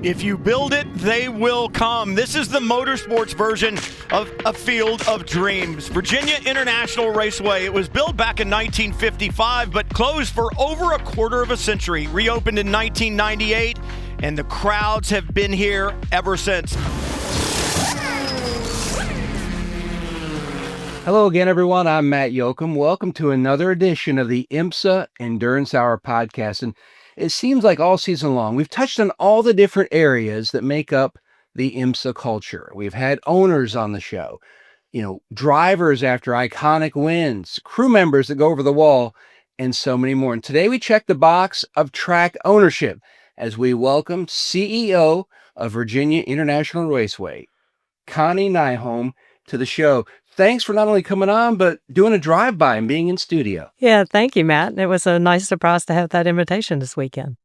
If you build it, they will come. This is the motorsports version of a field of dreams. Virginia International Raceway. It was built back in 1955, but closed for over a quarter of a century. Reopened in 1998, and the crowds have been here ever since. Hello again, everyone. I'm Matt Yocum. Welcome to another edition of the IMSA Endurance Hour podcast. And it seems like all season long, we've touched on all the different areas that make up the IMSA culture. We've had owners on the show, drivers after iconic wins, crew members that go over the wall, and so many more. And today we check the box of track ownership as we welcome CEO of Virginia International Raceway, Connie Nyholm, to the show. Thanks for not only coming on, but doing a drive-by and being in studio. Yeah, thank you, Matt. It was a nice surprise to have that invitation this weekend.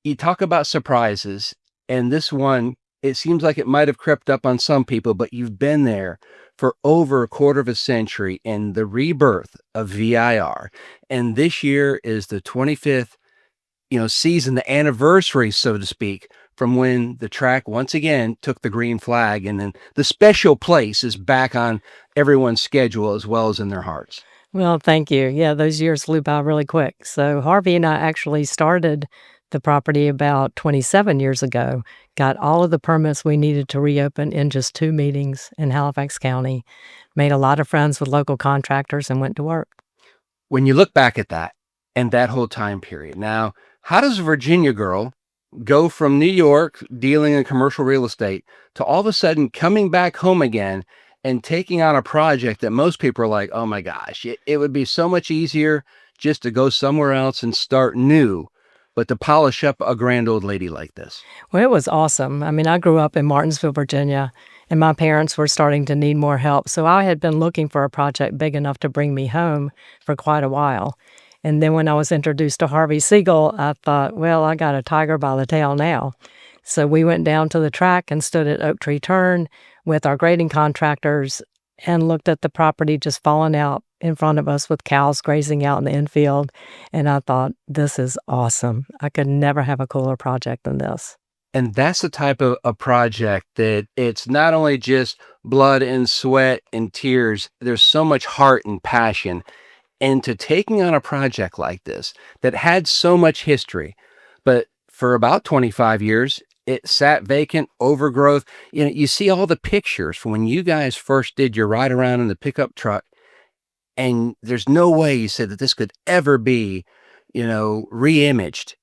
You talk about surprises, and this one, it seems like it might have crept up on some people, but you've been there for over a quarter of a century in the rebirth of VIR. And this year is the 25th, season, the anniversary, so to speak, from when the track once again took the green flag, and then the special place is back on everyone's schedule as well as in their hearts. Well, thank you. Yeah, those years flew by really quick. So Harvey and I actually started the property about 27 years ago, got all of the permits we needed to reopen in just 2 meetings in Halifax County, made a lot of friends with local contractors, and went to work. When you look back at that and that whole time period, now, how does a Virginia girl go from New York dealing in commercial real estate to all of a sudden coming back home again and taking on a project that most people are like, oh my gosh, it would be so much easier just to go somewhere else and start new, but to polish up a grand old lady like this? Well, it was awesome. I mean, I grew up in Martinsville, Virginia, and my parents were starting to need more help. So I had been looking for a project big enough to bring me home for quite a while. And then when I was introduced to Harvey Siegel, I thought, well, I got a tiger by the tail now. So we went down to the track and stood at Oak Tree Turn with our grading contractors and looked at the property just falling out in front of us with cows grazing out in the infield. And I thought, this is awesome. I could never have a cooler project than this. And that's the type of a project that it's not only just blood and sweat and tears, there's so much heart and passion into taking on a project like this that had so much history. But for about 25 years, it sat vacant, overgrowth. You see all the pictures from when you guys first did your ride around in the pickup truck, and there's no way you said that this could ever be, re-imaged.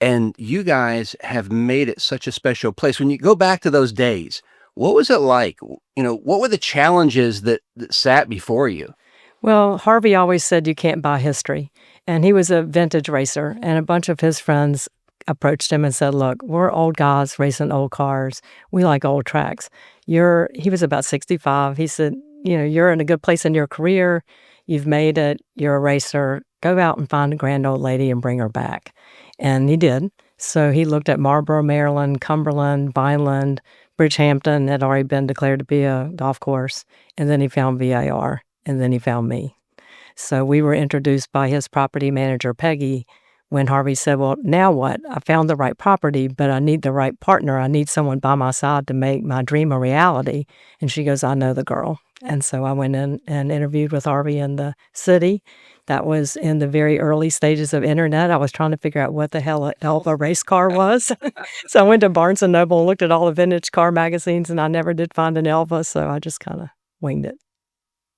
And you guys have made it such a special place. When you go back to those days, what was it like? What were the challenges that sat before you? Well, Harvey always said you can't buy history. And he was a vintage racer, and a bunch of his friends approached him and said, look, we're old guys racing old cars. We like old tracks. He was about 65. He said, you're in a good place in your career. You've made it. You're a racer. Go out and find a grand old lady and bring her back. And he did. So he looked at Marlboro, Maryland, Cumberland, Vineland, Bridgehampton had already been declared to be a golf course. And then he found VIR. And then he found me. So we were introduced by his property manager, Peggy, when Harvey said, well, now what? I found the right property, but I need the right partner. I need someone by my side to make my dream a reality. And she goes, I know the girl. And so I went in and interviewed with Harvey in the city. That was in the very early stages of internet. I was trying to figure out what the hell an Elva race car was. So I went to Barnes & Noble and looked at all the vintage car magazines, and I never did find an Elva, so I just kind of winged it.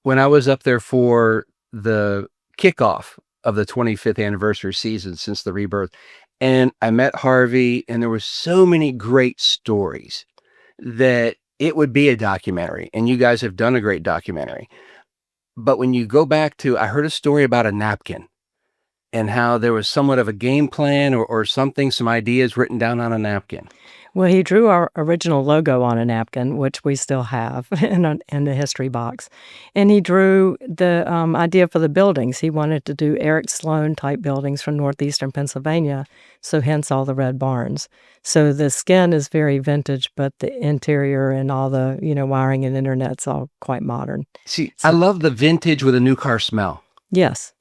When I was up there for the kickoff of the 25th anniversary season since the rebirth, and I met Harvey, and there were so many great stories that it would be a documentary, and you guys have done a great documentary. But when you go back to, I heard a story about a napkin and how there was somewhat of a game plan or something, some ideas written down on a napkin. Well, he drew our original logo on a napkin, which we still have in the history box. And he drew the idea for the buildings. He wanted to do Eric Sloan type buildings from northeastern Pennsylvania, so hence all the red barns. So the skin is very vintage, but the interior and all the wiring and internet's all quite modern. See, I love the vintage with a new car smell. Yes.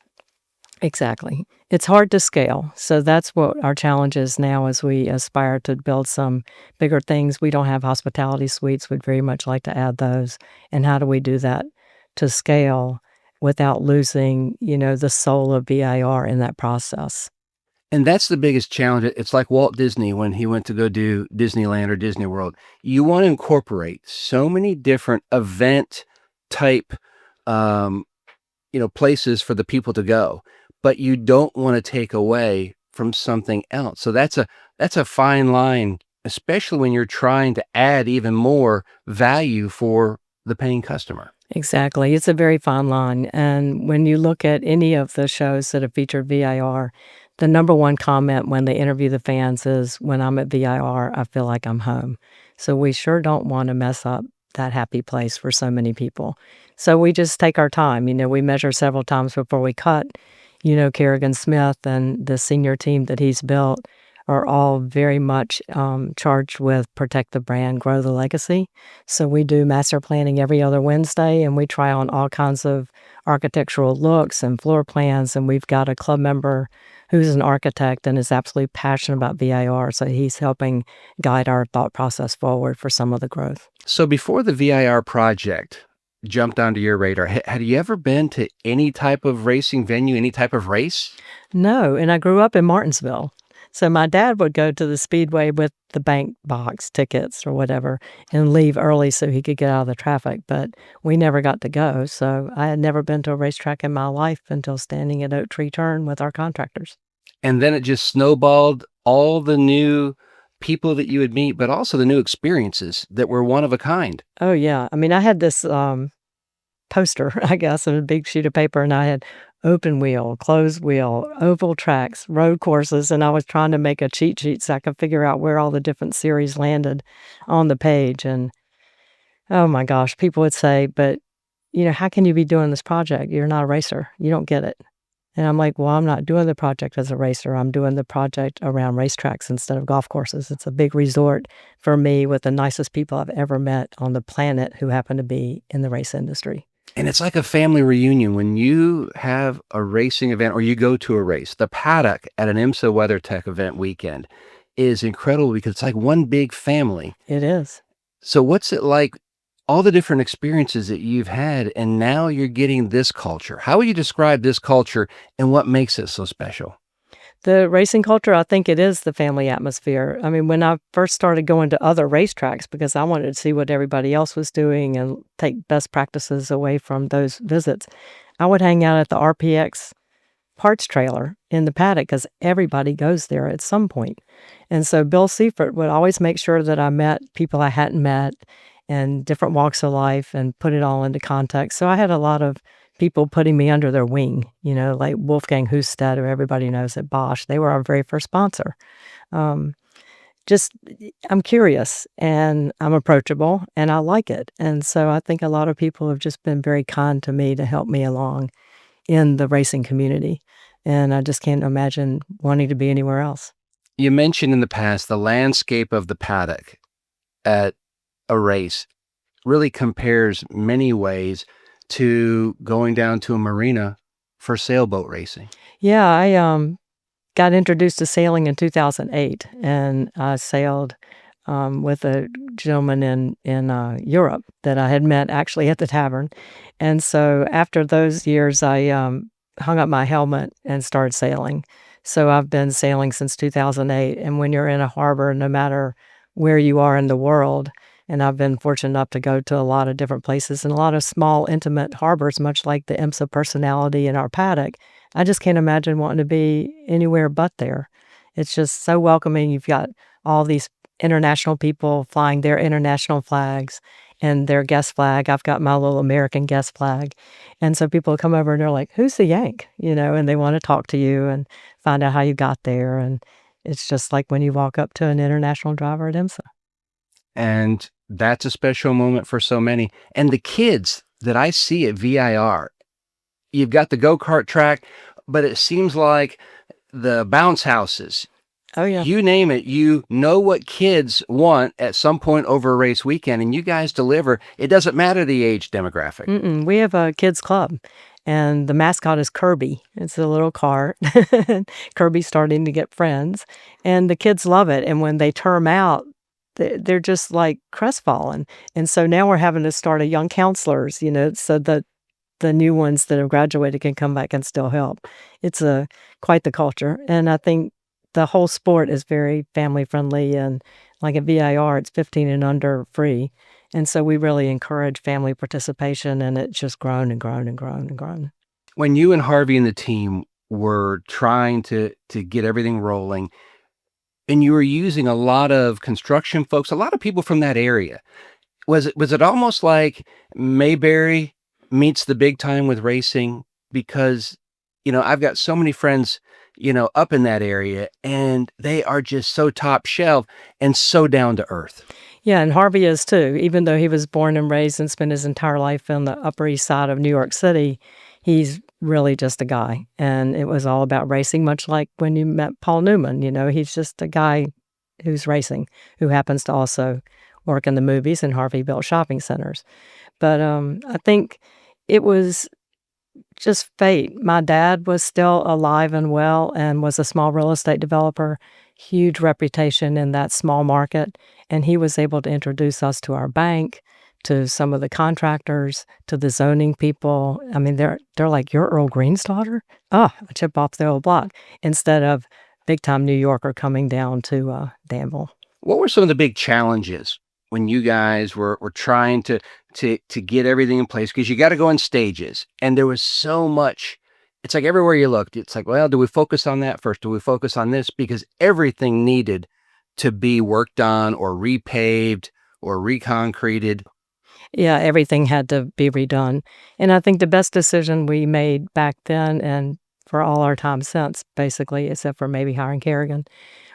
Exactly. It's hard to scale. So that's what our challenge is now as we aspire to build some bigger things. We don't have hospitality suites. We'd very much like to add those. And how do we do that to scale without losing, the soul of VIR in that process? And that's the biggest challenge. It's like Walt Disney when he went to go do Disneyland or Disney World. You want to incorporate so many different event type, um, places for the people to go, but you don't want to take away from something else. So that's a fine line, especially when you're trying to add even more value for the paying customer. Exactly. It's a very fine line. And when you look at any of the shows that have featured VIR, the number one comment when they interview the fans is, when I'm at VIR, I feel like I'm home. So we sure don't want to mess up that happy place for so many people. So we just take our time. We measure several times before we cut. Kerrigan Smith and the senior team that he's built are all very much charged with protect the brand, grow the legacy. So we do master planning every other Wednesday, and we try on all kinds of architectural looks and floor plans. And we've got a club member who's an architect and is absolutely passionate about VIR. So he's helping guide our thought process forward for some of the growth. So before the VIR project jumped onto your radar, had you ever been to any type of racing venue, any type of race? No, and I grew up in Martinsville. So my dad would go to the Speedway with the bank box tickets or whatever and leave early so he could get out of the traffic. But we never got to go. So I had never been to a racetrack in my life until standing at Oak Tree Turn with our contractors. And then it just snowballed, all the new people that you would meet, but also the new experiences that were one of a kind. Oh, yeah. I mean, I had this poster, I guess, of a big sheet of paper, and I had open wheel, closed wheel, oval tracks, road courses, and I was trying to make a cheat sheet so I could figure out where all the different series landed on the page. And oh my gosh, people would say, but how can you be doing this project? You're not a racer. You don't get it. And I'm like, well, I'm not doing the project as a racer. I'm doing the project around racetracks instead of golf courses. It's a big resort for me with the nicest people I've ever met on the planet who happen to be in the race industry. And it's like a family reunion when you have a racing event or you go to a race. The paddock at an IMSA WeatherTech event weekend is incredible because it's like one big family. It is. So what's it like, all the different experiences that you've had, and now you're getting this culture? How would you describe this culture and what makes it so special? The racing culture, I think it is the family atmosphere. I mean, when I first started going to other racetracks, because I wanted to see what everybody else was doing and take best practices away from those visits, I would hang out at the RPX parts trailer in the paddock because everybody goes there at some point. And so Bill Seifert would always make sure that I met people I hadn't met and different walks of life and put it all into context. So I had a lot of people putting me under their wing, like Wolfgang Husted, who everybody knows at Bosch. They were our very first sponsor. I'm curious and I'm approachable and I like it. And so I think a lot of people have just been very kind to me to help me along in the racing community. And I just can't imagine wanting to be anywhere else. You mentioned in the past the landscape of the paddock at a race really compares many ways to going down to a marina for sailboat racing. Yeah, I got introduced to sailing in 2008, and I sailed with a gentleman in Europe that I had met actually at the tavern. And so after those years, I hung up my helmet and started sailing. So I've been sailing since 2008. And when you're in a harbor, no matter where you are in the world, and I've been fortunate enough to go to a lot of different places and a lot of small, intimate harbors, much like the IMSA personality in our paddock. I just can't imagine wanting to be anywhere but there. It's just so welcoming. You've got all these international people flying their international flags and their guest flag. I've got my little American guest flag. And so people come over and they're like, who's the Yank? And they want to talk to you and find out how you got there. And it's just like when you walk up to an international driver at IMSA. And that's a special moment for so many. And the kids that I see at VIR, you've got the go-kart track, but it seems like the bounce houses. Oh, yeah. You name it, you know what kids want at some point over a race weekend, and you guys deliver. It doesn't matter the age demographic. We have a kids club, And the mascot is Kirby. It's a little car. Kirby's starting to get friends, and the kids love it. And when they term out, they're just like crestfallen. And so now we're having to start a young counselors, so that the new ones that have graduated can come back and still help. It's quite the culture. And I think the whole sport is very family friendly, and like at VIR, it's 15 and under free. And so we really encourage family participation, and it's just grown and grown and grown and grown. When you and Harvey and the team were trying to get everything rolling, and you were using a lot of construction folks, a lot of people from that area, was it almost like Mayberry meets the big time with racing? Because, I've got so many friends, up in that area, and they are just so top shelf and so down to earth. Yeah, and Harvey is too. Even though he was born and raised and spent his entire life on the Upper East Side of New York City, he's really just a guy. And it was all about racing, much like when you met Paul Newman. He's just a guy who's racing, who happens to also work in the movies, and Harvey built shopping centers. But I think it was just fate. My dad was still alive and well and was a small real estate developer, huge reputation in that small market. And he was able to introduce us to our bank, to some of the contractors, to the zoning people. I mean, they're like, "You're Earl Green's daughter?" Oh, a chip off the old block, instead of big-time New Yorker coming down to Danville. What were some of the big challenges when you guys were trying to get everything in place? Because you got to go in stages, and there was so much. It's like everywhere you looked, it's like, well, do we focus on that first? Do we focus on this? Because everything needed to be worked on or repaved or reconcreted. Yeah, everything had to be redone. And I think the best decision we made back then, and for all our time since, basically, except for maybe hiring Kerrigan,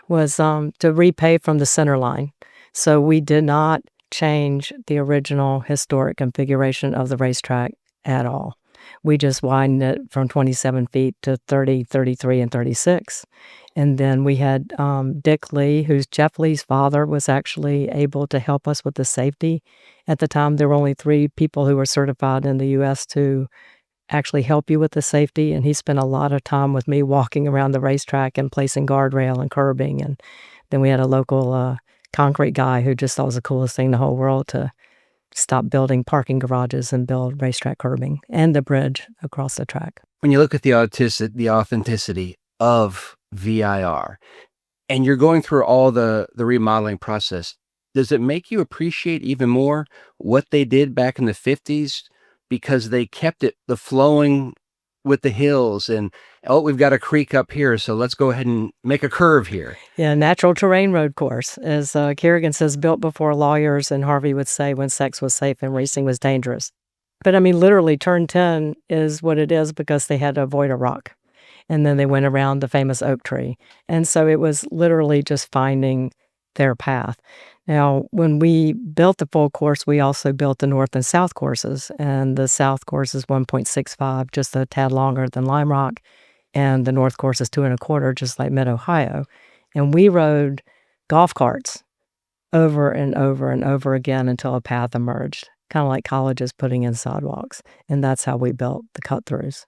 was to repave from the center line. So we did not change the original historic configuration of the racetrack at all. We just widened it from 27 feet to 30, 33, and 36. And then we had Dick Lee, who's Jeff Lee's father, was actually able to help us with the safety. At the time, there were only 3 people who were certified in the U.S. to actually help you with the safety. And he spent a lot of time with me walking around the racetrack and placing guardrail and curbing. And then we had a local concrete guy who just thought it was the coolest thing in the whole world to stop building parking garages and build racetrack curbing and the bridge across the track. When you look at the authenticity of VIR, and you're going through all the remodeling process, does it make you appreciate even more what they did back in the 50s? Because they kept the flowing with the hills, and we've got a creek up here, so let's go ahead and make a curve here. Yeah, natural terrain road course, as Kerrigan says, built before lawyers, and Harvey would say when sex was safe and racing was dangerous. But I mean, literally, turn 10 is what it is because they had to avoid a rock. And then they went around the famous oak tree. And so it was literally just finding their path. Now, when we built the full course, we also built the north and south courses. And the south course is 1.65, just a tad longer than Lime Rock. And the north course is 2.25, just like Mid-Ohio. And we rode golf carts over and over and over again until a path emerged, kind of like colleges putting in sidewalks. And that's how we built the cut-throughs.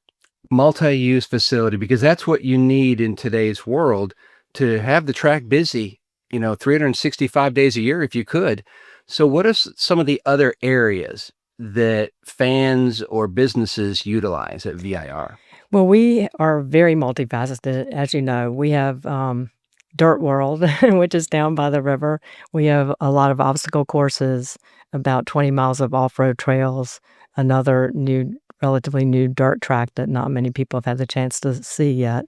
Multi-use facility, because that's what you need in today's world to have the track busy, 365 days a year if you could. So what are some of the other areas that fans or businesses utilize at VIR? Well, we are very multifaceted. As you know, we have Dirt World, which is down by the river. We have a lot of obstacle courses, about 20 miles of off-road trails, another relatively new dirt track that not many people have had the chance to see yet.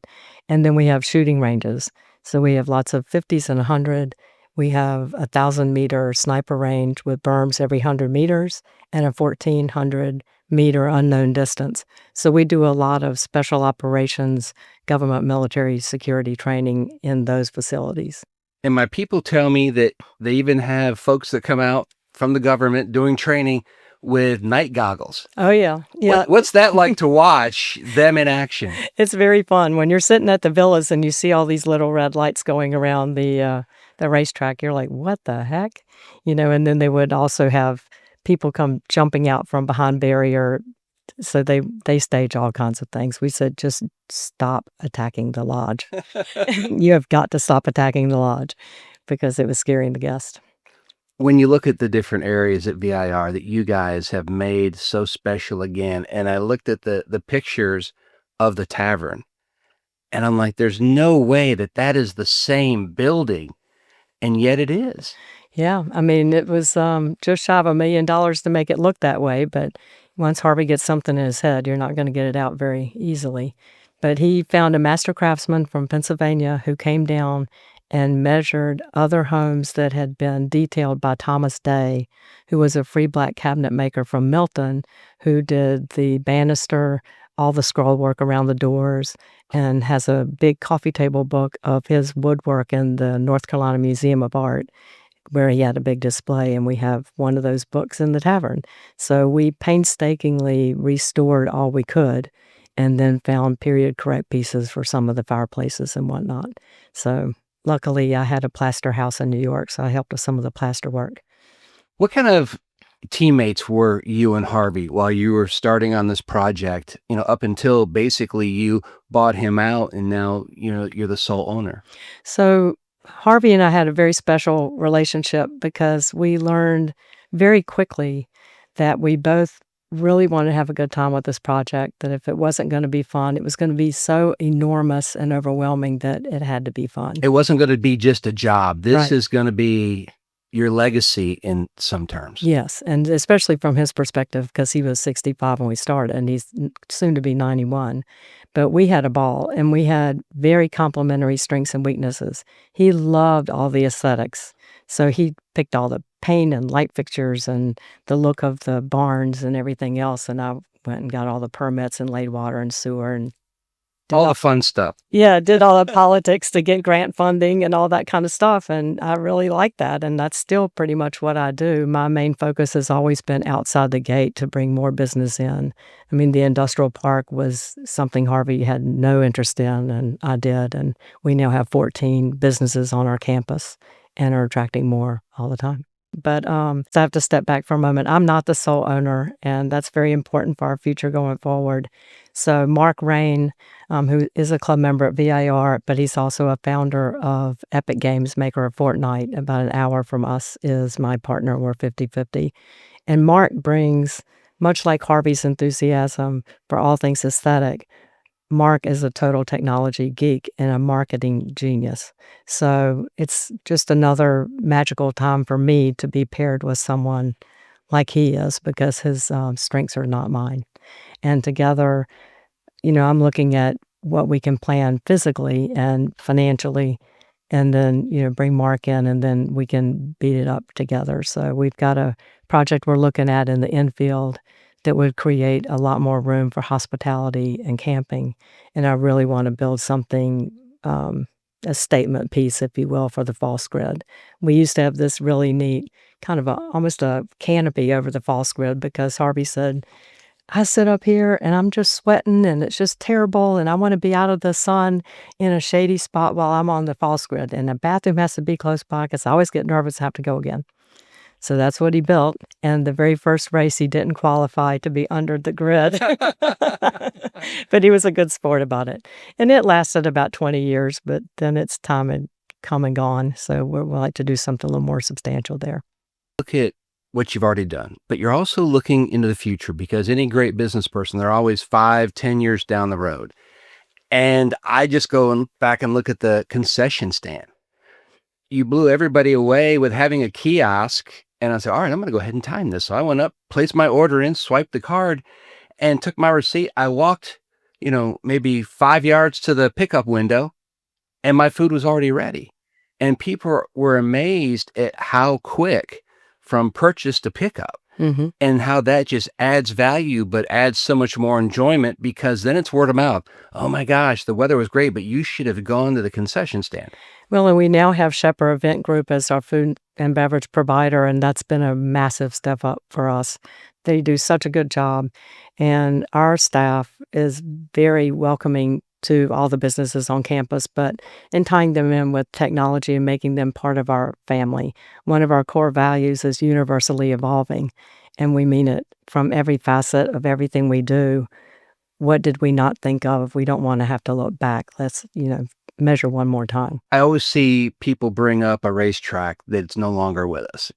And then we have shooting ranges. So we have lots of 50s and 100. We have a 1,000-meter sniper range with berms every 100 meters and a 1,400-meter unknown distance. So we do a lot of special operations, government military security training in those facilities. And my people tell me that they even have folks that come out from the government doing training with night goggles. Oh, yeah. What's that like to watch them in action? It's very fun. When you're sitting at the villas and you see all these little red lights going around the racetrack, you're like, what the heck? And then they would also have people come jumping out from behind barrier So they stage all kinds of things. We said, just stop attacking the lodge. You have got to stop attacking the lodge because it was scaring the guests. When you look at the different areas at VIR that you guys have made so special again, and I looked at the pictures of the tavern, and I'm like, there's no way that that is the same building, and yet it is. Yeah, I mean, it was just shy of $1 million to make it look that way, but once Harvey gets something in his head, you're not going to get it out very easily. But he found a master craftsman from Pennsylvania who came down and measured other homes that had been detailed by Thomas Day, who was a free black cabinet maker from Milton, who did the banister, all the scroll work around the doors, and has a big coffee table book of his woodwork in the North Carolina Museum of Art, where he had a big display, and we have one of those books in the tavern. So we painstakingly restored all we could and then found period-correct pieces for some of the fireplaces and whatnot. So luckily, I had a plaster house in New York, so I helped with some of the plaster work. What kind of teammates were you and Harvey while you were starting on this project, up until basically you bought him out and now, you're the sole owner? So Harvey and I had a very special relationship because we learned very quickly that we both really wanted to have a good time with this project, that if it wasn't going to be fun, it was going to be so enormous and overwhelming that it had to be fun. It wasn't going to be just a job. This Right. is going to be your legacy in some terms. Yes, and especially from his perspective, because he was 65 when we started, and he's soon to be 91. But we had a ball, and we had very complementary strengths and weaknesses. He loved all the aesthetics, so he picked all the paint and light fixtures and the look of the barns and everything else, and I went and got all the permits and laid water and sewer and All the fun stuff. did all the politics to get grant funding and all that kind of stuff, and I really like that, and that's still pretty much what I do. My main focus has always been outside the gate to bring more business in. I mean, the industrial park was something Harvey had no interest in, and I did, and we now have 14 businesses on our campus and are attracting more all the time. But so I have to step back for a moment. I'm not the sole owner, and that's very important for our future going forward. So Mark Rain, who is a club member at VIR, but he's also a founder of Epic Games, maker of Fortnite, about an hour from us, is my partner. We're 50-50. And Mark brings, much like Harvey's enthusiasm for all things aesthetic, Mark is a total technology geek and a marketing genius. So it's just another magical time for me to be paired with someone like he is, because his strengths are not mine. And together, I'm looking at what we can plan physically and financially, and then, bring Mark in, and then we can beat it up together. So we've got a project we're looking at in the infield that would create a lot more room for hospitality and camping. And I really want to build something, a statement piece, if you will, for the false grid. We used to have this really neat kind of almost a canopy over the false grid, because Harvey said, I sit up here and I'm just sweating and it's just terrible, and I want to be out of the sun in a shady spot while I'm on the false grid. And the bathroom has to be close by because I always get nervous to have to go again. So that's what he built. And the very first race, he didn't qualify to be under the grid. But he was a good sport about it. And it lasted about 20 years, but then its time had come and gone. So we'd like to do something a little more substantial there. Look at what you've already done, but you're also looking into the future, because any great business person, they're always 5-10 years down the road. And I just go back and look at the concession stand. You blew everybody away with having a kiosk. And I said, all right, I'm going to go ahead and time this. So I went up, placed my order in, swiped the card, and took my receipt. I walked, maybe 5 yards to the pickup window, and my food was already ready. And people were amazed at how quick from purchase to pickup, and how that just adds value, but adds so much more enjoyment, because then it's word of mouth. Oh my gosh, the weather was great, but you should have gone to the concession stand. Well, and we now have Shepherd Event Group as our food and beverage provider, and that's been a massive step up for us. They do such a good job, and our staff is very welcoming to all the businesses on campus, but in tying them in with technology and making them part of our family. One of our core values is universally evolving. and we mean it from every facet of everything we do. What did we not think of? We don't want to have to look back. Let's, measure one more time. I always see people bring up a racetrack that's no longer with us.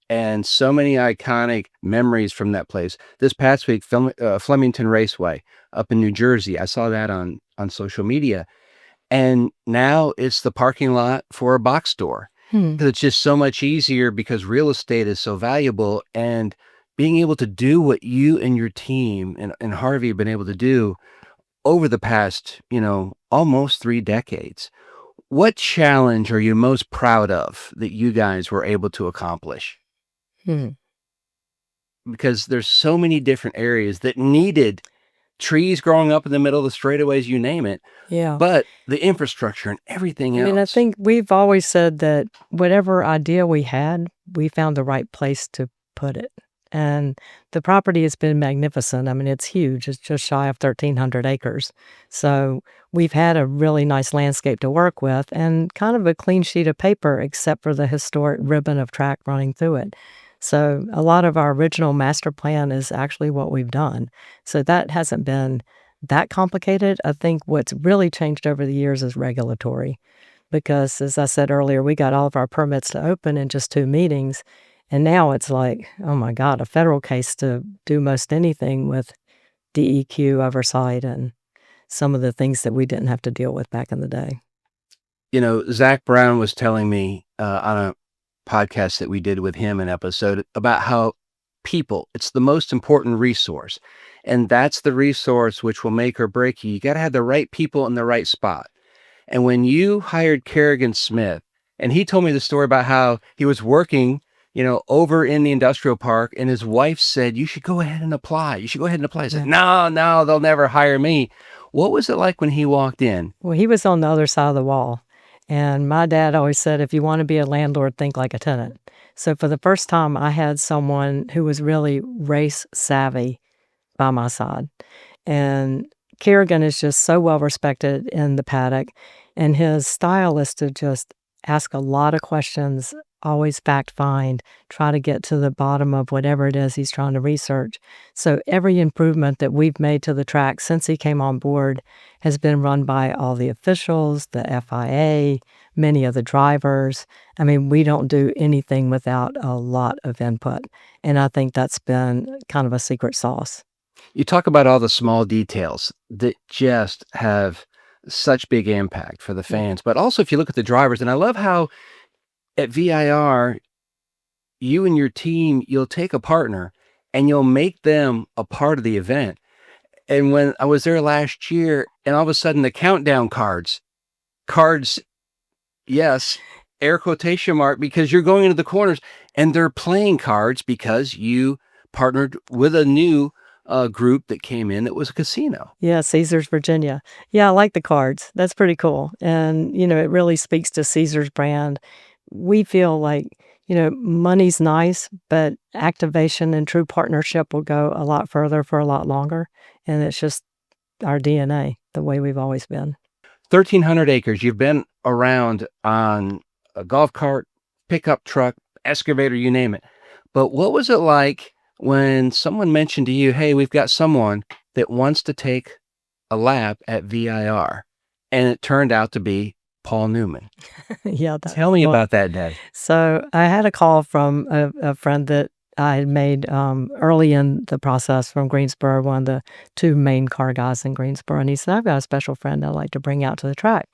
And so many iconic memories from that place. This past week, Flemington Raceway up in New Jersey, I saw that on social media. And now it's the parking lot for a box store. Because it's just so much easier because real estate is so valuable. And being able to do what you and your team and Harvey have been able to do over the past, almost 3 decades. What challenge are you most proud of that you guys were able to accomplish? Because there's so many different areas that needed trees growing up in the middle of the straightaways, you name it. Yeah. But the infrastructure and everything else. I think we've always said that whatever idea we had, we found the right place to put it. And the property has been magnificent. It's huge. It's just shy of 1,300 acres. So we've had a really nice landscape to work with and kind of a clean sheet of paper, except for the historic ribbon of track running through it. So a lot of our original master plan is actually what we've done. So that hasn't been that complicated. I think what's really changed over the years is regulatory. Because as I said earlier, we got all of our permits to open in just 2 meetings. And now it's like, oh my God, a federal case to do most anything with DEQ oversight and some of the things that we didn't have to deal with back in the day. Zach Brown was telling me on a podcast that we did with him, an episode about how people, it's the most important resource. And that's the resource which will make or break you. You got to have the right people in the right spot. And when you hired Kerrigan Smith, and he told me the story about how he was working over in the industrial park, and his wife said, you should go ahead and apply. You should go ahead and apply. He said, no, they'll never hire me. What was it like when he walked in? Well, he was on the other side of the wall. And my dad always said, if you want to be a landlord, think like a tenant. So for the first time, I had someone who was really race savvy by my side. And Kerrigan is just so well respected in the paddock. And his style is to just ask a lot of questions, always fact-find, try to get to the bottom of whatever it is he's trying to research. So every improvement that we've made to the track since he came on board has been run by all the officials, the FIA, many of the drivers. We don't do anything without a lot of input. And I think that's been kind of a secret sauce. You talk about all the small details that just have such big impact for the fans. But also if you look at the drivers, and I love how at VIR, you and your team, you'll take a partner and you'll make them a part of the event. And when I was there last year, and all of a sudden the countdown cards, yes, air quotation mark, because you're going into the corners and they're playing cards because you partnered with a new group that came in that was a casino. Yeah, Caesars, Virginia. Yeah, I like the cards. That's pretty cool. And, it really speaks to Caesars brand. We feel like, money's nice, but activation and true partnership will go a lot further for a lot longer. And it's just our DNA, the way we've always been. 1,300 acres. You've been around on a golf cart, pickup truck, excavator, you name it. But what was it like when someone mentioned to you, hey, we've got someone that wants to take a lap at VIR? And it turned out to be Paul Newman. Yeah. Tell me about that day. So I had a call from a friend that I had made early in the process from Greensboro, one of the 2 main car guys in Greensboro. And he said, I've got a special friend I'd like to bring out to the track.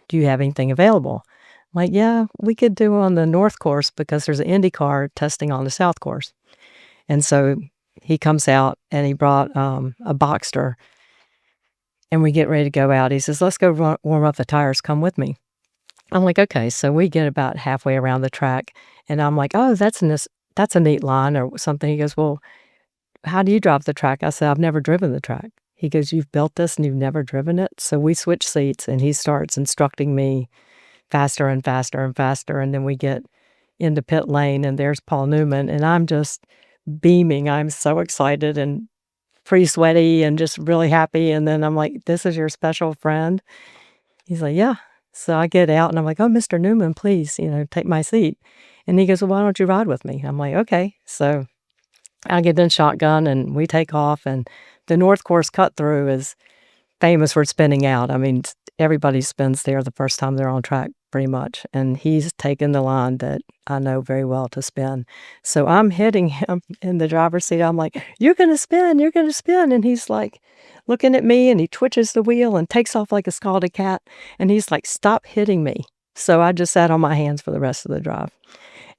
Do you have anything available? I'm like, yeah, we could do on the north course because there's an IndyCar testing on the south course. And so he comes out and he brought a Boxster. And we get ready to go out. He says, let's go warm up the tires. Come with me. I'm like, okay. So we get about halfway around the track. And I'm like, oh, that's a neat line or something. He goes, well, how do you drive the track? I said, I've never driven the track. He goes, you've built this and you've never driven it? So we switch seats and he starts instructing me faster and faster and faster. And then we get into pit lane and there's Paul Newman. And I'm just beaming. I'm so excited and pretty sweaty and just really happy. And then I'm like, this is your special friend? He's like, yeah. So I get out and I'm like, oh, Mr. Newman, please, take my seat. And he goes, well, why don't you ride with me? I'm like, okay. So I get in shotgun and we take off, and the North Course cut through is famous for spinning out. I mean, everybody spins there the first time they're on track pretty much, and he's taken the line that I know very well to spin. So I'm hitting him in the driver's seat. I'm like, "You're gonna spin, you're gonna spin," and he's like looking at me, and he twitches the wheel and takes off like a scalded cat, and he's like, "Stop hitting me." So I just sat on my hands for the rest of the drive.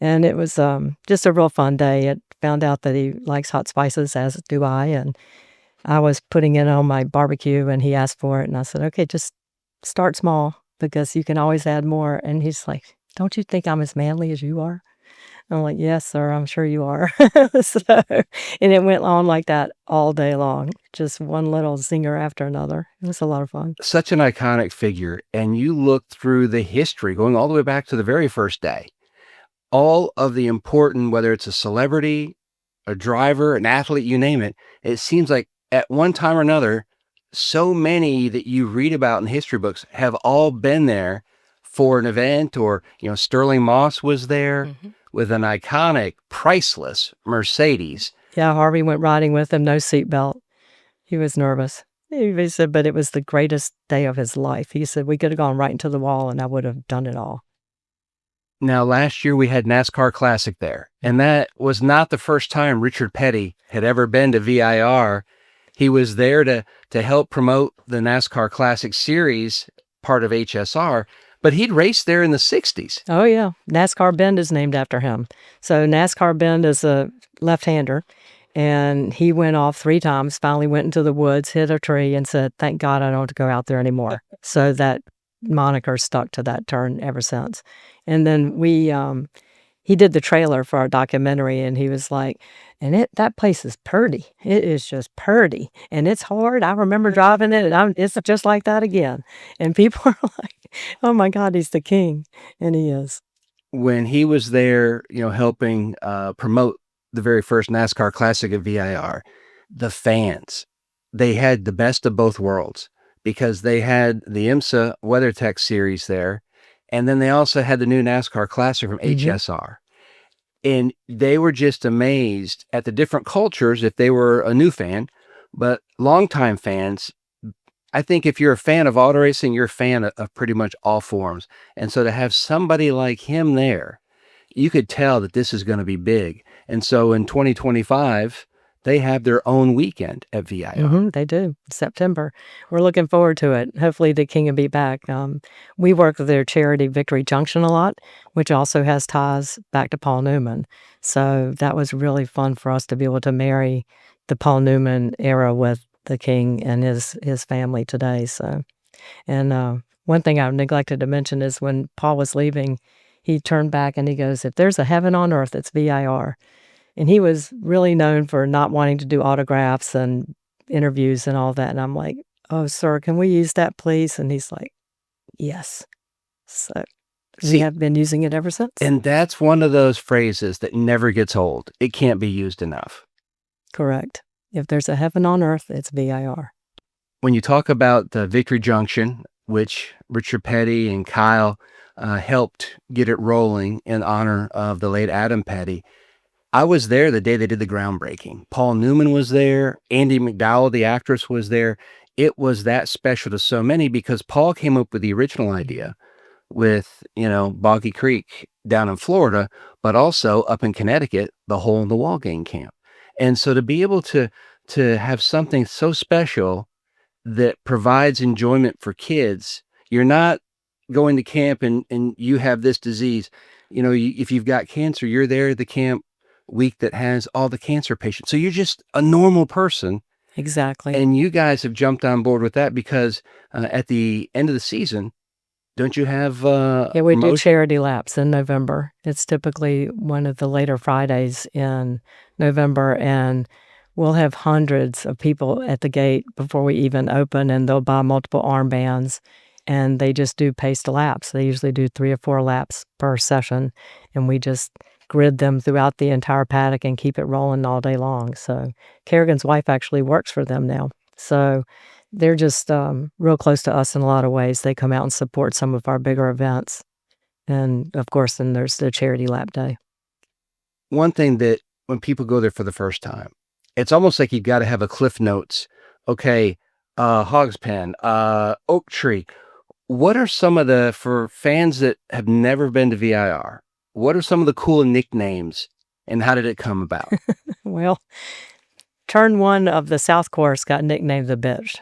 And it was, just a real fun day. It found out that he likes hot spices, as do I, and I was putting it on my barbecue, and he asked for it, and I said, "Okay, just start small because you can always add more." And he's like, "Don't you think I'm as manly as you are?" I'm like, "Yes, sir, I'm sure you are." So, and it went on like that all day long, just one little zinger after another. It was a lot of fun. Such an iconic figure. And you look through the history, going all the way back to the very first day, all of the important, whether it's a celebrity, a driver, an athlete, you name it, it seems like at one time or another, so many that you read about in history books have all been there for an event. Or, Sterling Moss was there with an iconic, priceless Mercedes. Yeah, Harvey went riding with him, no seatbelt. He was nervous. He said, but it was the greatest day of his life. He said, we could have gone right into the wall and I would have done it all. Now, last year we had NASCAR Classic there, and that was not the first time Richard Petty had ever been to VIR. He was there to help promote the NASCAR Classic Series, part of HSR, but he'd raced there in the 60s. Oh, yeah. NASCAR Bend is named after him. So NASCAR Bend is a left-hander, and he went off 3 times, finally went into the woods, hit a tree, and said, "Thank God I don't have to go out there anymore." So that moniker stuck to that turn ever since. And then he did the trailer for our documentary, and he was like, "And that place is purty. It is just purty, and it's hard. I remember driving it, and it's just like that again." And people are like, "Oh my God, he's the king," and he is. When he was there, helping promote the very first NASCAR Classic at VIR, the fans, they had the best of both worlds, because they had the IMSA WeatherTech series there, and then they also had the new NASCAR Classic from HSR. And they were just amazed at the different cultures if they were a new fan, but longtime fans. I think if you're a fan of auto racing, you're a fan of pretty much all forms. And so to have somebody like him there, you could tell that this is going to be big. And so in 2025, they have their own weekend at VIR. They do. September. We're looking forward to it. Hopefully the king will be back. We work with their charity Victory Junction a lot, which also has ties back to Paul Newman. So that was really fun for us to be able to marry the Paul Newman era with the king and his family today. So, and one thing I neglected to mention is when Paul was leaving, he turned back and he goes, "If there's a heaven on earth, it's VIR." And he was really known for not wanting to do autographs and interviews and all that. And I'm like, "Oh, sir, can we use that, please?" And he's like, "Yes." So we have been using it ever since. And that's one of those phrases that never gets old. It can't be used enough. Correct. If there's a heaven on earth, it's VIR. When you talk about the Victory Junction, which Richard Petty and Kyle helped get it rolling in honor of the late Adam Petty, I was there the day they did the groundbreaking. Paul Newman was there. Andie MacDowell, the actress, was there. It was that special to so many because Paul came up with the original idea with, Boggy Creek down in Florida, but also up in Connecticut, the Hole in the Wall game camp. And so to be able to have something so special that provides enjoyment for kids, you're not going to camp and you have this disease. If you've got cancer, you're there at the camp week that has all the cancer patients. So you're just a normal person. Exactly. And you guys have jumped on board with that because at the end of the season, don't you have we do charity laps in November. It's typically one of the later Fridays in November, and we'll have hundreds of people at the gate before we even open, and they'll buy multiple armbands, and they just do paced laps. They usually do 3 or 4 laps per session, and we just grid them throughout the entire paddock and keep it rolling all day long. So Kerrigan's wife actually works for them now. So they're just real close to us in a lot of ways. They come out and support some of our bigger events. And of course, then there's the charity lap day. One thing that when people go there for the first time? It's almost like you've got to have a Cliff Notes. Okay, Hog's Pen, Oak Tree. What are some of for fans that have never been to VIR, what are some of the cool nicknames and how did it come about? Well, turn one of the South Course got nicknamed the bitch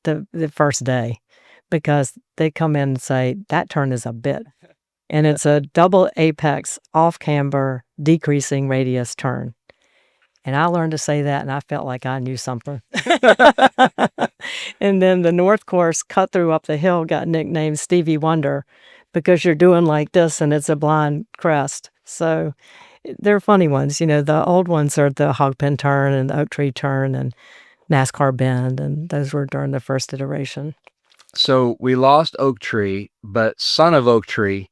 the first day because they come in and say, that turn is a bit. And it's a double apex, off camber, decreasing radius turn. And I learned to say that, and I felt like I knew something. And then the North Course cut through up the hill got nicknamed Stevie Wonder because you're doing like this and it's a blind crest. So they're funny ones. The old ones are the Hog Pen turn and the Oak Tree turn and NASCAR Bend, and those were during the first iteration. So we lost Oak Tree, but Son of Oak Tree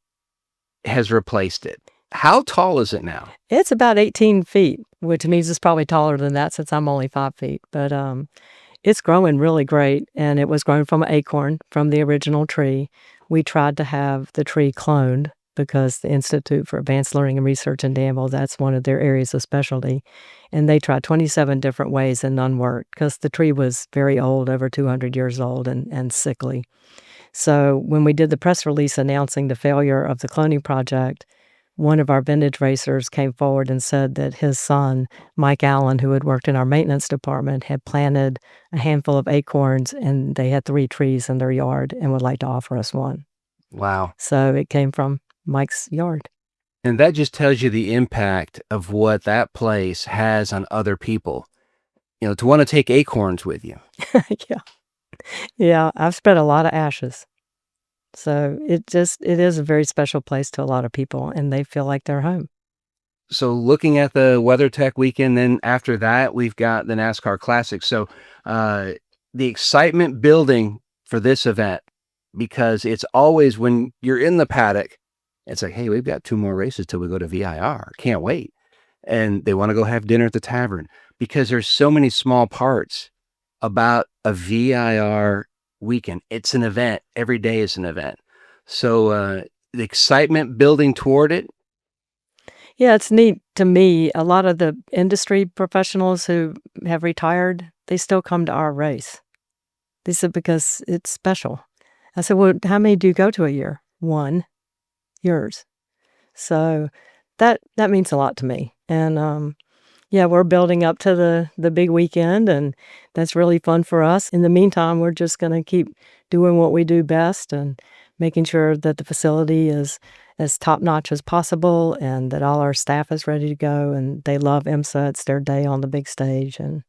has replaced it. How tall is it now? It's about 18 feet, which means it's probably taller than that since I'm only 5 feet. But it's growing really great, and it was grown from an acorn from the original tree. We tried to have the tree cloned because the Institute for Advanced Learning and Research in Danville, that's one of their areas of specialty. And they tried 27 different ways and none worked because the tree was very old, over 200 years old and sickly. So when we did the press release announcing the failure of the cloning project, one of our vintage racers came forward and said that his son, Mike Allen, who had worked in our maintenance department, had planted a handful of acorns and they had 3 trees in their yard and would like to offer us one. Wow. So it came from Mike's yard. And that just tells you the impact of what that place has on other people. To want to take acorns with you. Yeah. Yeah, I've spread a lot of ashes. So it is a very special place to a lot of people, and they feel like they're home. So looking at the WeatherTech weekend, then after that, we've got the NASCAR Classic. So the excitement building for this event, because it's always when you're in the paddock, it's like, hey, we've got 2 more races till we go to VIR. Can't wait. And they want to go have dinner at the tavern because there's so many small parts about a VIR weekend. It's an event. Every day is an event. So the excitement building toward it. Yeah, it's neat to me. A lot of the industry professionals who have retired, they still come to our race. They said, because it's special. I said, well, how many do you go to a year? 1, yours. So that means a lot to me. And yeah, we're building up to the big weekend, and that's really fun for us. In the meantime, we're just going to keep doing what we do best and making sure that the facility is as top-notch as possible and that all our staff is ready to go, and they love IMSA. It's their day on the big stage, and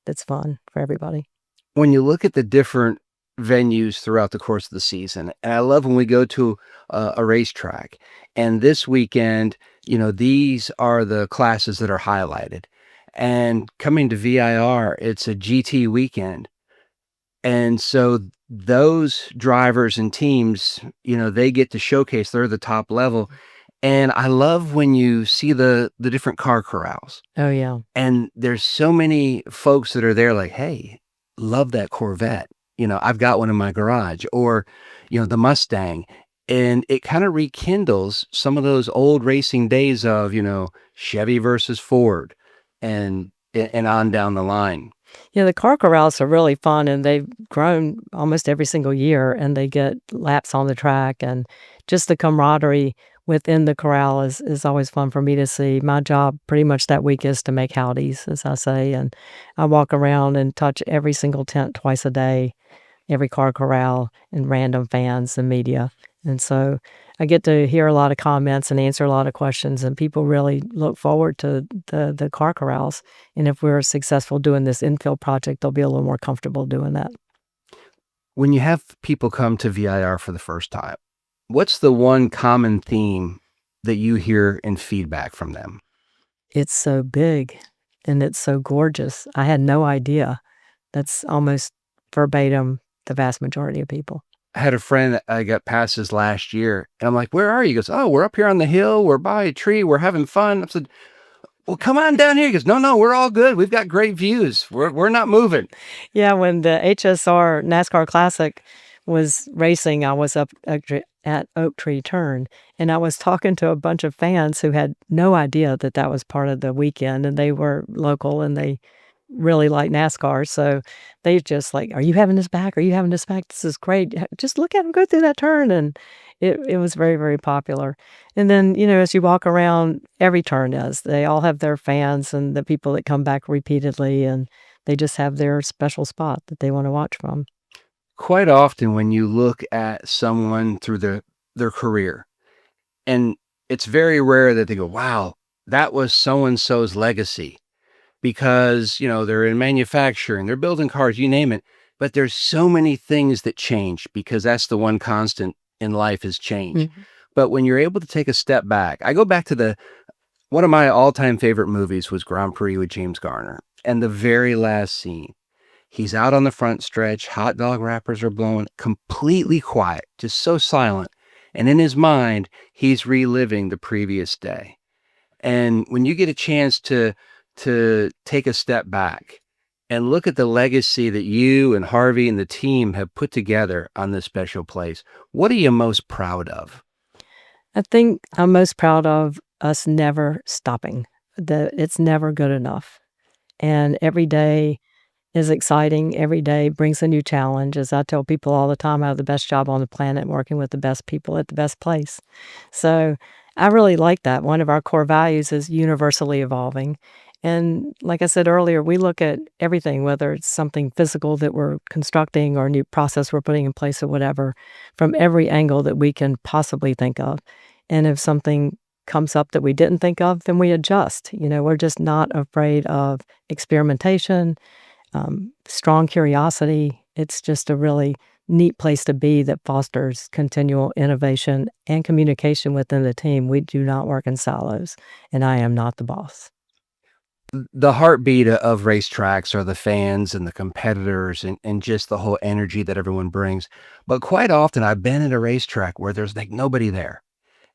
it's fun for everybody. When you look at the different venues throughout the course of the season, and I love when we go to a racetrack, and this weekend, these are the classes that are highlighted. And coming to VIR, it's a GT weekend. And so those drivers and teams, they get to showcase, they're the top level. And I love when you see the different car corrals. Oh, yeah. And there's so many folks that are there like, hey, love that Corvette. I've got one in my garage, or, the Mustang. And it kind of rekindles some of those old racing days of, Chevy versus Ford and on down the line. Yeah, the car corrals are really fun, and they've grown almost every single year, and they get laps on the track, and just the camaraderie within the corral is always fun for me to see. My job pretty much that week is to make howdies, as I say, and I walk around and touch every single tent twice a day, every car corral, and random fans and media. And so I get to hear a lot of comments and answer a lot of questions, and people really look forward to the car corrals. And if we're successful doing this infill project, they'll be a little more comfortable doing that. When you have people come to VIR for the first time, what's the one common theme that you hear in feedback from them? It's so big and it's so gorgeous. I had no idea. That's almost verbatim the vast majority of people. I had a friend that I got passes last year, and I'm like, where are you? He goes, oh, we're up here on the hill. We're by a tree. We're having fun. I said, well, come on down here. He goes, no, we're all good. We've got great views. We're not moving. Yeah, when the HSR NASCAR Classic was racing. I was up at Oak Tree Turn, and I was talking to a bunch of fans who had no idea that that was part of the weekend, and they were local, and they really like NASCAR, so they just like, "Are you having this back? Are you having this back? This is great. Just look at him go through that turn," and it was very, very popular. And then, as you walk around, every turn is. They all have their fans and the people that come back repeatedly, and they just have their special spot that they wanna watch from. Quite often when you look at someone through their career, and it's very rare that they go, "Wow, that was so and so's legacy," because, they're in manufacturing, they're building cars, you name it. But there's so many things that change because that's the one constant in life is change. Mhm. But when you're able to take a step back, I go back to one of my all-time favorite movies was Grand Prix with James Garner. And the very last scene, he's out on the front stretch, hot dog wrappers are blowing, completely quiet, just so silent. And in his mind, he's reliving the previous day. And when you get a chance to take a step back and look at the legacy that you and Harvey and the team have put together on this special place, what are you most proud of? I think I'm most proud of us never stopping. It's never good enough, and every day is exciting. Every day brings a new challenge. As I tell people all the time, I have the best job on the planet working with the best people at the best place. So I really like that. One of our core values is universally evolving. And like I said earlier, we look at everything, whether it's something physical that we're constructing or a new process we're putting in place or whatever, from every angle that we can possibly think of. And if something comes up that we didn't think of, then we adjust. We're just not afraid of experimentation, strong curiosity. It's just a really neat place to be that fosters continual innovation and communication within the team. We do not work in silos, and I am not the boss. The heartbeat of racetracks are the fans and the competitors and just the whole energy that everyone brings. But quite often I've been at a racetrack where there's like nobody there.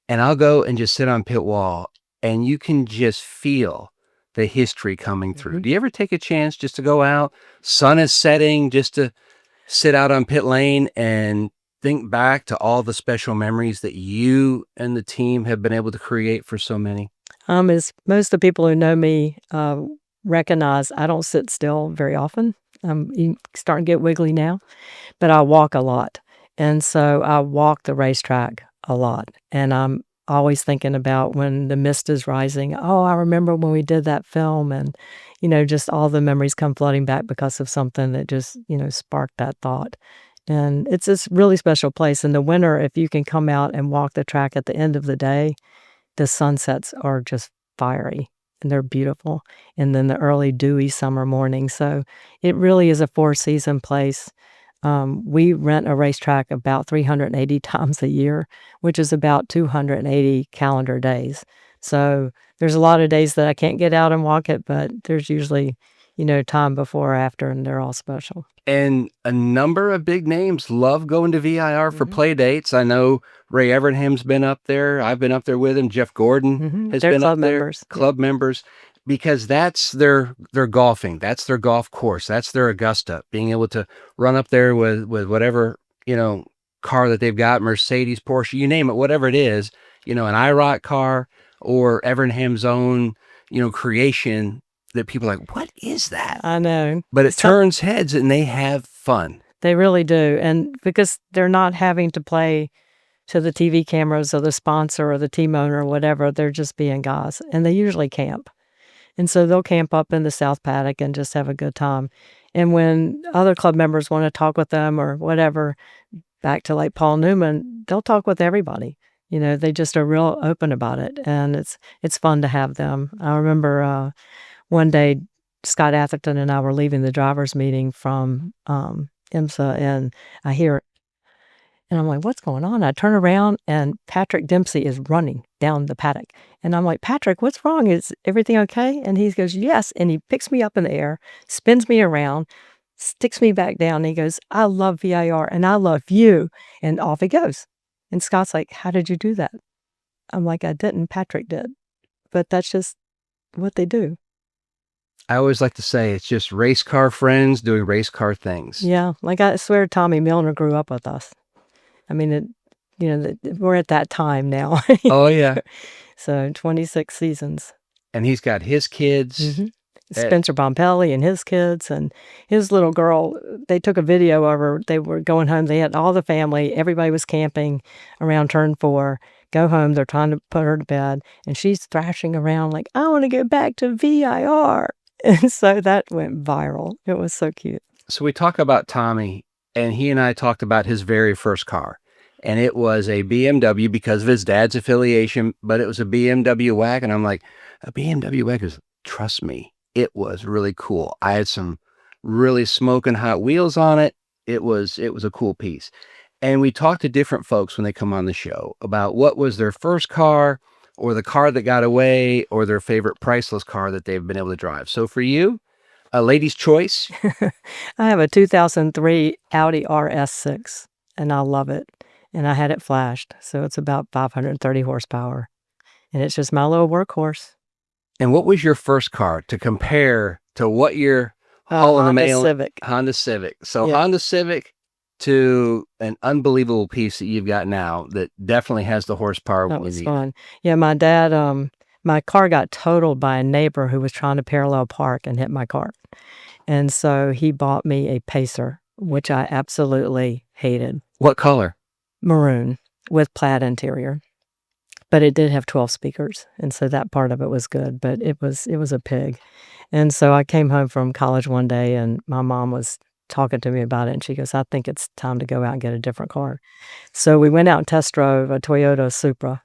And I'll go and just sit on pit wall and you can just feel the history coming through. Mhm. Do you ever take a chance just to go out, sun is setting, just to sit out on pit lane and think back to all the special memories that you and the team have been able to create for so many? As most of the people who know me recognize, I don't sit still very often. I'm starting to get wiggly now, but I walk a lot. And so I walk the racetrack a lot. And I'm always thinking about when the mist is rising. Oh, I remember when we did that film. And, just all the memories come flooding back because of something that just, sparked that thought. And it's this really special place. In the winter, if you can come out and walk the track at the end of the day, the sunsets are just fiery, and they're beautiful, and then the early dewy summer morning, so it really is a four-season place. We rent a racetrack about 380 times a year, which is about 280 calendar days. So, there's a lot of days that I can't get out and walk it, but there's usually, time before or after, and they're all special. And a number of big names love going to VIR for Mhm. play dates. I know Ray Evernham's been up there. I've been up there with him. Jeff Gordon has They're been up club there, members. Yeah. club members, because that's their golfing. That's their golf course. That's their Augusta. Being able to run up there with whatever, car that they've got, Mercedes, Porsche, you name it, whatever it is, an IROC car or Evernham's own, creation that people are like, what is that? I know. But it Some turns heads and they have fun. They really do, and because they're not having to play to the TV cameras or the sponsor or the team owner or whatever, they're just being guys, and they usually camp. And so they'll camp up in the South Paddock and just have a good time. And when other club members wanna talk with them or whatever, back to, like, Paul Newman, they'll talk with everybody. They just are real open about it, and it's fun to have them. I remember, one day, Scott Atherton and I were leaving the drivers' meeting from, IMSA, and I hear and I'm like, "What's going on?" I turn around, and Patrick Dempsey is running down the paddock, and I'm like, "Patrick, what's wrong? Is everything okay?" And he goes, "Yes," and he picks me up in the air, spins me around, sticks me back down, and he goes, "I love VIR, and I love you," and off he goes. And Scott's like, "How did you do that?" I'm like, "I didn't, Patrick did." But that's just what they do. I always like to say it's just race car friends doing race car things. Yeah, like I swear Tommy Milner grew up with us. I mean, we're at that time now. Oh, yeah. So 26 seasons. And he's got his kids. Hmm. Spencer Bompelli and his kids and his little girl, they took a video of her. They were going home. They had all the family. Everybody was camping around turn 4. Go home. They're trying to put her to bed. And she's thrashing around like, I want to go back to VIR. And so that went viral. It was so cute. So we talk about Tommy, and he and I talked about his very first car. And it was a BMW because of his dad's affiliation, but it was a BMW wagon. I'm like, a BMW wagon, trust me, it was really cool. I had some really smoking hot wheels on it. It was a cool piece. And we talked to different folks when they come on the show about what was their first car or the car that got away or their favorite priceless car that they've been able to drive. So for you, a lady's choice. I have a 2003 Audi RS6, and I love it. And I had it flashed, so it's about 530 horsepower. And it's just my little workhorse. And what was your first car to compare to what you're hauling the mail? Civic. Honda Civic. So Yeah. Honda Civic to an unbelievable piece that you've got now that definitely has the horsepower That we was need. fun. Yeah, my dad, my car got totaled by a neighbor who was trying to parallel park and hit my car. And so he bought me a Pacer, which I absolutely hated. What color? Maroon with plaid interior. But it did have 12 speakers, and so that part of it was good, but it was a pig. And so I came home from college one day, and my mom was talking to me about it, and she goes, I think it's time to go out and get a different car. So we went out and test drove a Toyota Supra,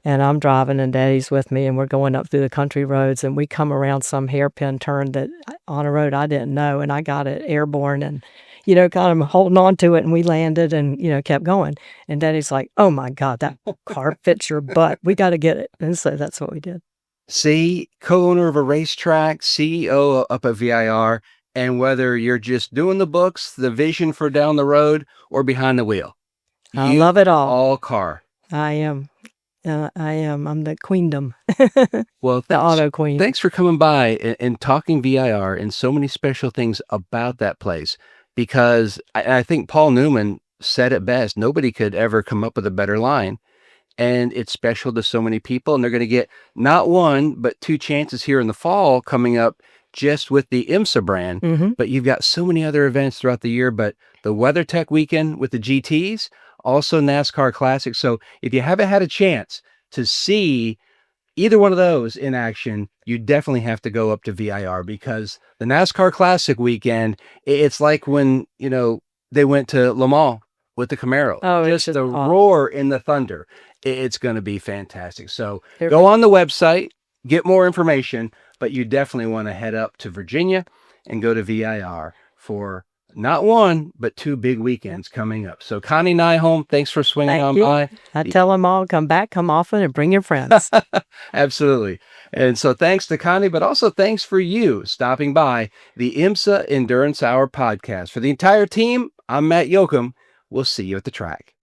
and I'm driving, and Daddy's with me, and we're going up through the country roads, and we come around some hairpin turn that on a road I didn't know, and I got it airborne and, kind of holding on to it, and we landed and, kept going. And Daddy's like, oh my God, that car fits your butt. We got to get it. And so that's what we did. See, co-owner of a racetrack, CEO up at VIR, and whether you're just doing the books, the vision for down the road, or behind the wheel. I love it all. All car. I am. I'm the queendom. Well, The auto queen. thanks for coming by and talking VIR and so many special things about that place. Because I think Paul Newman said it best. Nobody could ever come up with a better line. And it's special to so many people. And they're going to get not 1, but 2 chances here in the fall coming up just with the IMSA brand. Mhm. But you've got so many other events throughout the year. But the WeatherTech weekend with the GTs, also NASCAR Classic. So if you haven't had a chance to see either one of those in action, you definitely have to go up to VIR because the NASCAR Classic weekend, it's like when, they went to Le Mans with the Camaro. Oh, it's just just the awesome. roar in the thunder. It's going to be fantastic. So Here- go on the website, get more information, but you definitely want to head up to Virginia and go to VIR for not 1, but 2 big weekends coming up. So Connie Nyholm, thanks for swinging Thank on you. by. I tell them all, come back, come often, and bring your friends. Absolutely. And so thanks to Connie, but also thanks for you stopping by the IMSA Endurance Hour podcast. For the entire team, I'm Matt Yocum. We'll see you at the track.